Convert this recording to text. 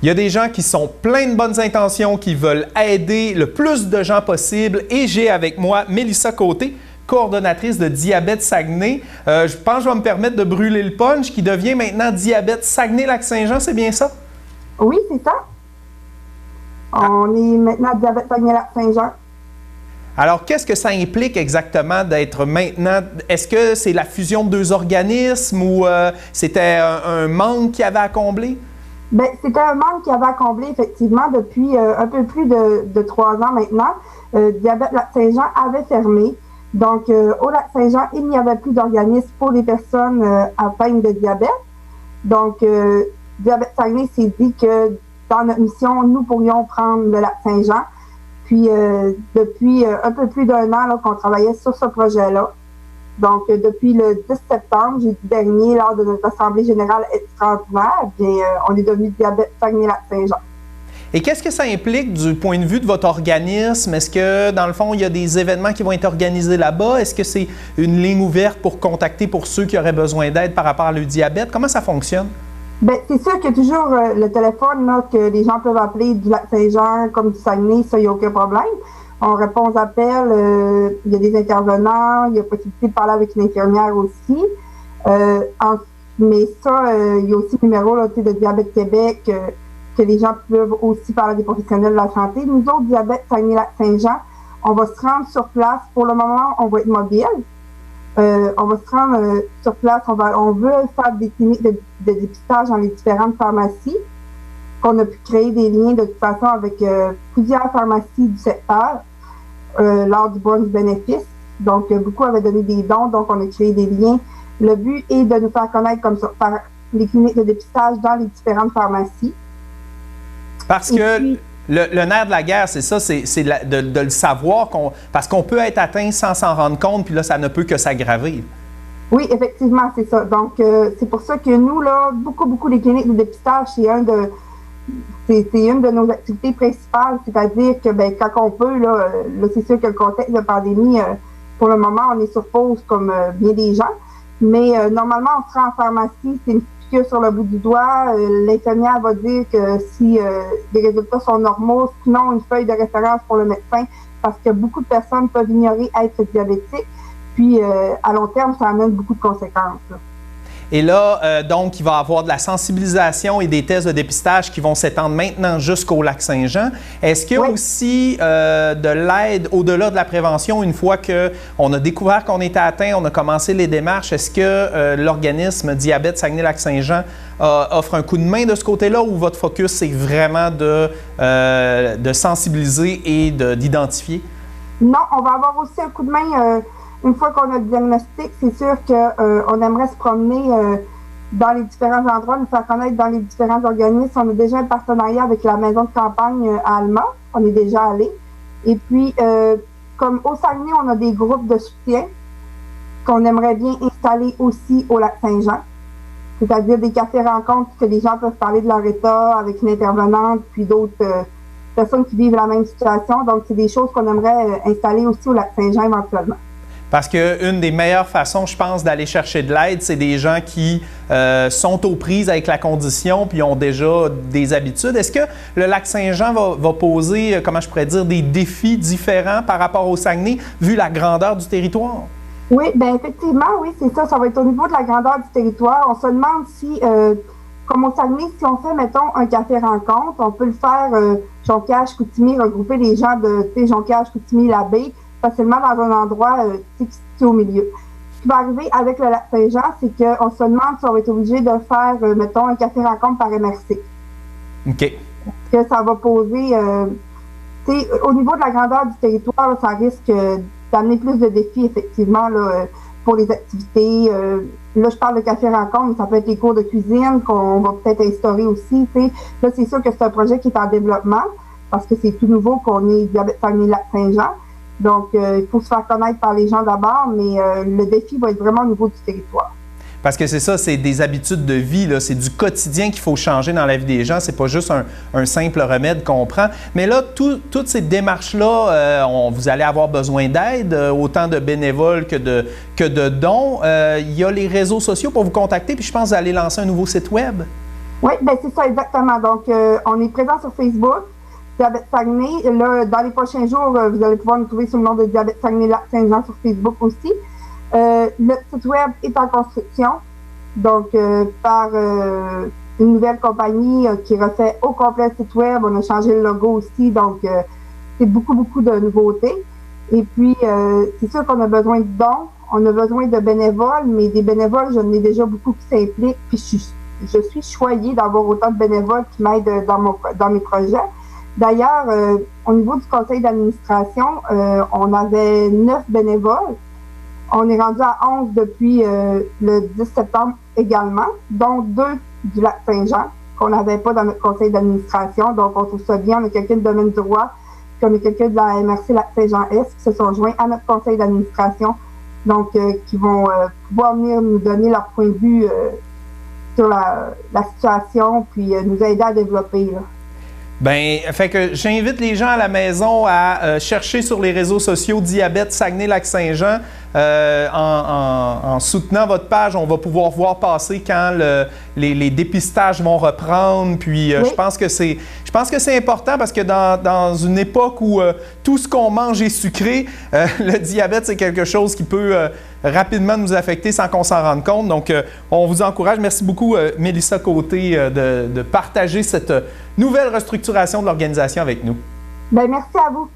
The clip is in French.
Il y a des gens qui sont pleins de bonnes intentions, qui veulent aider le plus de gens possible. Et j'ai avec moi Mélissa Côté, coordonnatrice de Diabète Saguenay. Je pense que je vais me permettre de brûler le punch, qui devient maintenant Diabète Saguenay-Lac-Saint-Jean, c'est bien ça? Oui, c'est ça. On est maintenant Diabète Saguenay-Lac-Saint-Jean. Alors, qu'est-ce que ça implique exactement d'être maintenant? Est-ce que c'est la fusion de deux organismes ou c'était un manque qu'il y avait à combler? Bien, c'était un manque qu'il y avait à combler, effectivement, depuis un peu plus de 3 ans maintenant. Diabète Lac-Saint-Jean avait fermé. Donc, au Lac-Saint-Jean, il n'y avait plus d'organisme pour les personnes atteintes de diabète. Donc, Diabète Saguenay s'est dit que dans notre mission, nous pourrions prendre le Lac-Saint-Jean. Puis, depuis un peu plus d'1 an qu'on travaillait sur ce projet-là. Donc, depuis le 10 septembre, jeudi dernier, lors de notre Assemblée générale extraordinaire, bien, on est devenu Diabète Saguenay-Lac-Saint-Jean. Et qu'est-ce que ça implique du point de vue de votre organisme? Est-ce que, dans le fond, il y a des événements qui vont être organisés là-bas? Est-ce que c'est une ligne ouverte pour contacter pour ceux qui auraient besoin d'aide par rapport à le diabète? Comment ça fonctionne? Bien, c'est sûr qu'il y a toujours le téléphone là, que les gens peuvent appeler du Lac-Saint-Jean comme du Saguenay, ça, il n'y a aucun problème. On répond aux appels, il y a des intervenants, il y a possibilité de parler avec une infirmière aussi. Mais ça, il y a aussi le numéro là, de Diabète Québec, que les gens peuvent aussi parler à des professionnels de la santé. Nous autres, Diabète Saguenay-Lac-Saint-Jean, on va se rendre sur place. Pour le moment, on va être mobile. On va se rendre sur place. On veut faire des cliniques de dépistage dans les différentes pharmacies. On a pu créer des liens de toute façon avec plusieurs pharmacies du secteur lors du bon du bénéfice. Donc, beaucoup avaient donné des dons, donc on a créé des liens. Le but est de nous faire connaître comme ça par les cliniques de dépistage dans les différentes pharmacies. Parce que le nerf de la guerre, c'est ça, c'est de le savoir, parce qu'on peut être atteint sans s'en rendre compte, puis là, ça ne peut que s'aggraver. Oui, effectivement, c'est ça. Donc, c'est pour ça que nous, là, beaucoup les cliniques de dépistage, c'est une de nos activités principales, c'est-à-dire que ben, quand on peut, là c'est sûr que le contexte de pandémie, pour le moment, on est sur pause comme bien des gens, mais normalement, on se rend en pharmacie, c'est une piqûre sur le bout du doigt, l'infirmière va dire que si les résultats sont normaux, sinon une feuille de référence pour le médecin, parce que beaucoup de personnes peuvent ignorer être diabétiques, puis à long terme, ça amène beaucoup de conséquences. Là. Et là, donc, il va y avoir de la sensibilisation et des tests de dépistage qui vont s'étendre maintenant jusqu'au Lac-Saint-Jean. Est-ce qu'il y a aussi de l'aide au-delà de la prévention, une fois qu'on a découvert qu'on était atteint, on a commencé les démarches? Est-ce que l'organisme Diabète Saguenay-Lac-Saint-Jean offre un coup de main de ce côté-là, ou votre focus, c'est vraiment de sensibiliser et d'identifier? Non, on va avoir aussi un coup de main. Une fois qu'on a le diagnostic, c'est sûr qu'on aimerait se promener dans les différents endroits, nous faire connaître dans les différents organismes. On a déjà un partenariat avec la maison de campagne à Alma. On est déjà allé. Et puis, comme au Saguenay, on a des groupes de soutien qu'on aimerait bien installer aussi au Lac-Saint-Jean. C'est-à-dire des cafés-rencontres que les gens peuvent parler de leur état avec une intervenante, puis d'autres personnes qui vivent la même situation. Donc, c'est des choses qu'on aimerait installer aussi au Lac-Saint-Jean éventuellement. Parce qu'une des meilleures façons, je pense, d'aller chercher de l'aide, c'est des gens qui sont aux prises avec la condition puis ont déjà des habitudes. Est-ce que le Lac-Saint-Jean va poser, comment je pourrais dire, des défis différents par rapport au Saguenay, vu la grandeur du territoire? Oui, bien effectivement, oui, c'est ça. Ça va être au niveau de la grandeur du territoire. On se demande si, comme au Saguenay, si on fait, mettons, un café-rencontre, on peut le faire Jonquière-Chicoutimi, regrouper les gens de Jonquière-Chicoutimi-Labbé, facilement dans un endroit qui se situe au milieu. Ce qui va arriver avec le Lac-Saint-Jean, c'est qu'on se demande si on va être obligé de faire, mettons, un café-rencontre par MRC. OK. Que ça va poser... au niveau de la grandeur du territoire, là, ça risque d'amener plus de défis, effectivement, là, pour les activités. Là, je parle de café-rencontre, mais ça peut être les cours de cuisine qu'on va peut-être instaurer aussi. T'sais. Là, c'est sûr que c'est un projet qui est en développement, parce que c'est tout nouveau qu'on est Diabète Saguenay-Lac-Saint-Jean. Donc, il faut se faire connaître par les gens d'abord, mais le défi va être vraiment au niveau du territoire. Parce que c'est ça, c'est des habitudes de vie, c'est du quotidien qu'il faut changer dans la vie des gens. C'est pas juste un simple remède qu'on prend. Mais là, toutes ces démarches-là, vous allez avoir besoin d'aide, autant de bénévoles que de dons. Il y a les réseaux sociaux pour vous contacter, puis je pense que vous allez lancer un nouveau site web. Oui, ben c'est ça exactement. Donc, on est présent sur Facebook, Diabète Saguenay. Là, dans les prochains jours, vous allez pouvoir nous trouver sous le nom de Diabète Saguenay-Lac-Saint-Jean sur Facebook aussi. Le site web est en construction, donc par une nouvelle compagnie qui refait au complet le site web. On a changé le logo aussi, donc c'est beaucoup de nouveautés. Et puis, c'est sûr qu'on a besoin de dons, on a besoin de bénévoles, mais des bénévoles, j'en ai déjà beaucoup qui s'impliquent, puis je suis choyée d'avoir autant de bénévoles qui m'aident dans mes projets. D'ailleurs, au niveau du conseil d'administration, on avait 9 bénévoles. On est rendu à 11 depuis le 10 septembre également, dont 2 du Lac-Saint-Jean, qu'on n'avait pas dans notre conseil d'administration. Donc, on trouve ça bien. On a quelqu'un du domaine du droit, puis on a quelqu'un de la MRC Lac-Saint-Jean-Est qui se sont joints à notre conseil d'administration, donc qui vont pouvoir venir nous donner leur point de vue sur la situation, puis nous aider à développer. Là. Bien, fait que j'invite les gens à la maison à chercher sur les réseaux sociaux Diabète Saguenay-Lac-Saint-Jean. En soutenant votre page, on va pouvoir voir passer quand les dépistages vont reprendre. Puis oui. Je pense que c'est important parce que dans une époque où tout ce qu'on mange est sucré, le diabète, c'est quelque chose qui peut rapidement nous affecter sans qu'on s'en rende compte. Donc, on vous encourage. Merci beaucoup, Mélissa Côté, de partager cette nouvelle restructuration de l'organisation avec nous. Bien, merci à vous.